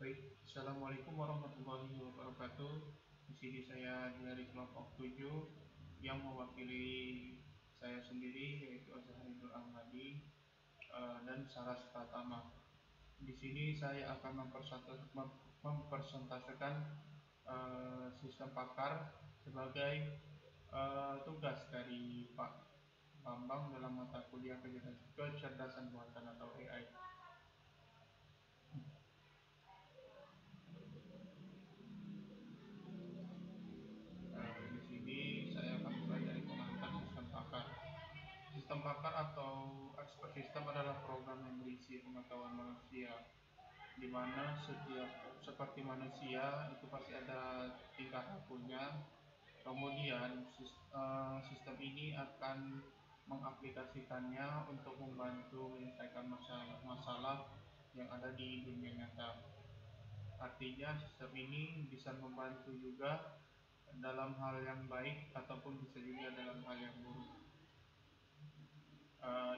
Baik, Assalamualaikum warahmatullahi wabarakatuh. Di sini saya dari kelompok 7 yang mewakili saya sendiri yaitu Azharinul Ahmadi dan Saras Pratama. Di sini saya akan mempresentasikan sistem pakar sebagai tugas dari Pak Bambang dalam mata kuliah kecerdasan buatan atau AI. Di sini saya akan mulai dari pengantar sistem pakar. Sistem pakar atau expert system adalah program yang berisi pengetahuan manusia, di mana setiap seperti manusia itu pasti ada tingkah lakunya. Kemudian sistem ini akan mengaplikasikannya untuk membantu menyelesaikan masalah-masalah yang ada di dunia nyata. Artinya sistem ini bisa membantu juga dalam hal yang baik ataupun bisa juga dalam hal yang buruk.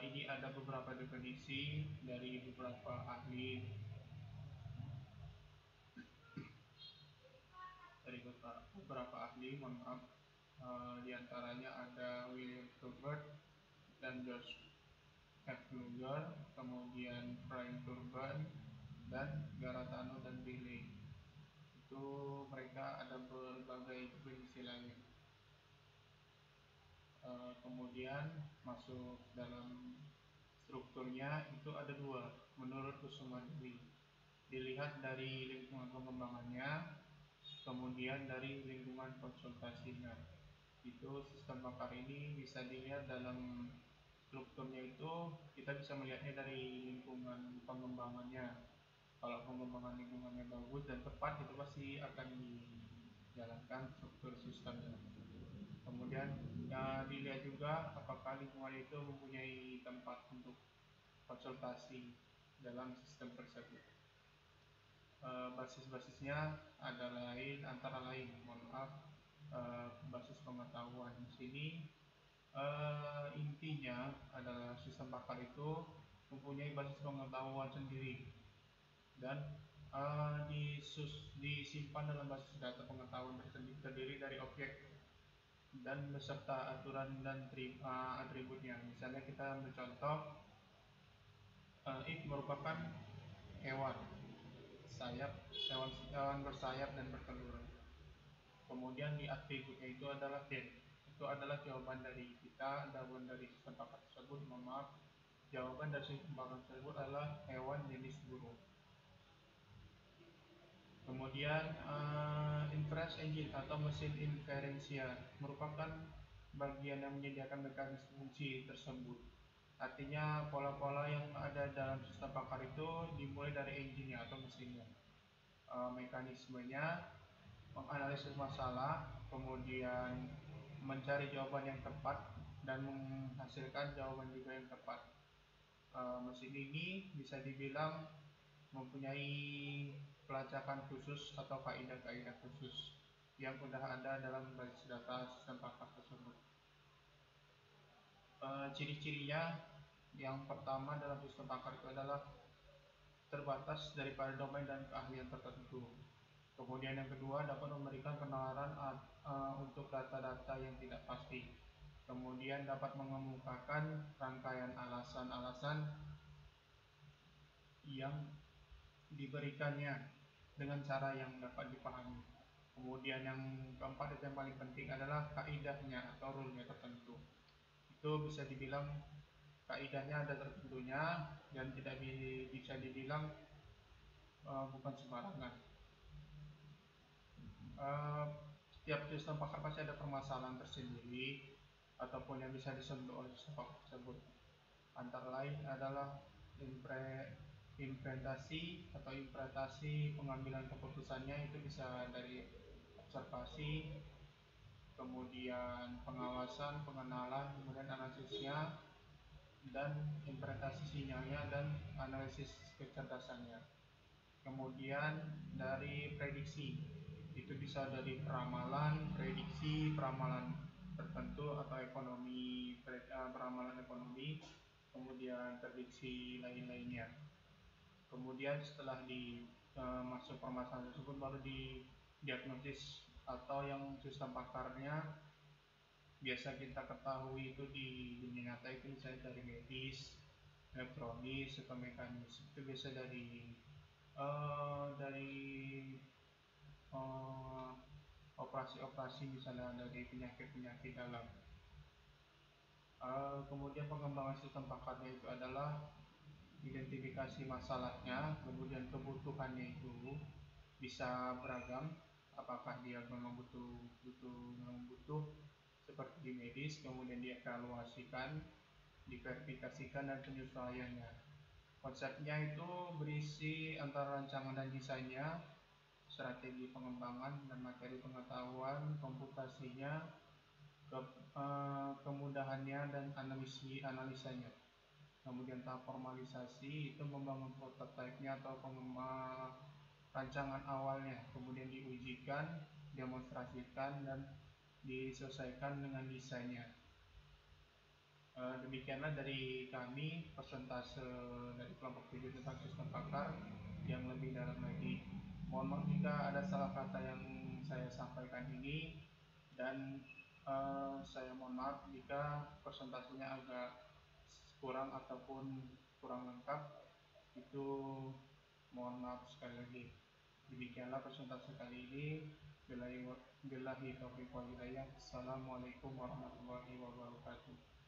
Ini ada beberapa definisi dari beberapa ahli, mohon maaf. Di antaranya ada William Hilbert dan George F. Luger, kemudian Frank Turban dan Garatano dan Bailey. Itu mereka ada berbagai definisi lain. Kemudian masuk dalam strukturnya itu ada dua menurut Kusuma Dewi. Dilihat dari lingkungan pengembangannya, kemudian dari lingkungan konsultasinya. Itu sistem bakar ini bisa dilihat dalam strukturnya itu kita bisa melihatnya dari lingkungan pengembangannya. Kalau pengembangan lingkungannya bagus dan tepat itu pasti akan dijalankan struktur sistemnya. Kemudian dilihat juga apakah lingkungan itu mempunyai tempat untuk konsultasi dalam sistem tersebut. Basis-basisnya antara lain, mohon maaf, basis pengetahuan. Di sini intinya adalah sistem pakar itu mempunyai basis pengetahuan sendiri dan disimpan dalam basis data pengetahuan tersebut terdiri dari objek dan beserta aturan dan atributnya. Misalnya kita ambil contoh, if merupakan hewan hewan bersayap dan bertelur. Kemudian di atributnya itu adalah den. Itu adalah jawaban dari kita, jawaban dari sistem pakar tersebut. Mohon maaf, jawaban dari sistem pakar tersebut adalah hewan jenis burung. Kemudian inference engine atau mesin inferensia merupakan bagian yang menyediakan mekanisme fungsi tersebut. Artinya pola-pola yang ada dalam sistem pakar itu dimulai dari engine atau mesinnya. Mekanismenya menganalisis masalah, kemudian mencari jawaban yang tepat dan menghasilkan jawaban juga yang tepat. Mesin ini bisa dibilang mempunyai pelacakan khusus atau kaidah-kaidah khusus yang sudah ada dalam basis data sistem pakar tersebut. Ciri-cirinya yang pertama dalam sistem pakar itu adalah terbatas daripada domain dan keahlian tertentu. Kemudian yang kedua dapat memberikan penalaran untuk data-data yang tidak pasti. Kemudian dapat mengemukakan rangkaian alasan-alasan yang diberikannya dengan cara yang dapat dipahami. Kemudian yang keempat itu yang paling penting adalah kaidahnya atau rule-nya tertentu. Itu bisa dibilang kaidahnya ada tertentunya dan tidak bisa dibilang bukan sembarangan. Setiap sistem pakar pasti ada permasalahan tersendiri ataupun yang bisa disentuh oleh sistem pakar tersebut. Antara lain adalah interpretasi pengambilan keputusannya itu bisa dari observasi, kemudian pengawasan, pengenalan, kemudian analisisnya, dan interpretasi sinyalnya dan analisis kecerdasannya. Kemudian dari prediksi, itu bisa dari prediksi, peramalan tertentu atau peramalan ekonomi, kemudian prediksi lain-lainnya. Kemudian setelah masuk permasalahan tersebut baru didiagnosis, atau yang sistem pakarnya biasa kita ketahui itu di dunia nyata itu misalnya dari medis, elektronis, atau mekanis, itu biasa dari eh, operasi-operasi misalnya dari penyakit-penyakit dalam. Kemudian pengembangan sistem pakarnya itu adalah identifikasi masalahnya, kemudian kebutuhannya itu bisa beragam, apakah dia memang butuh seperti di medis, kemudian dievaluasikan, diverifikasikan, dan penyesuaiannya. Konsepnya itu berisi antara rancangan dan desainnya, strategi pengembangan dan materi pengetahuan, komputasinya, kemudahannya, dan analisanya. Kemudian tahap formalisasi itu membangun prototipe-nya atau rancangan awalnya, kemudian diujikan, demonstrasikan, dan diselesaikan dengan desainnya. Demikianlah dari kami persentase dari kelompok 7 tentang sistem pakar yang lebih dalam lagi. Mohon maaf jika ada salah kata yang saya sampaikan ini, dan saya mohon maaf jika persentasenya agak kurang ataupun kurang lengkap. Itu mohon maaf sekali lagi. Demikianlah presentasi kali ini. Billahi taufiq wal hidayah. Assalamualaikum warahmatullahi wabarakatuh.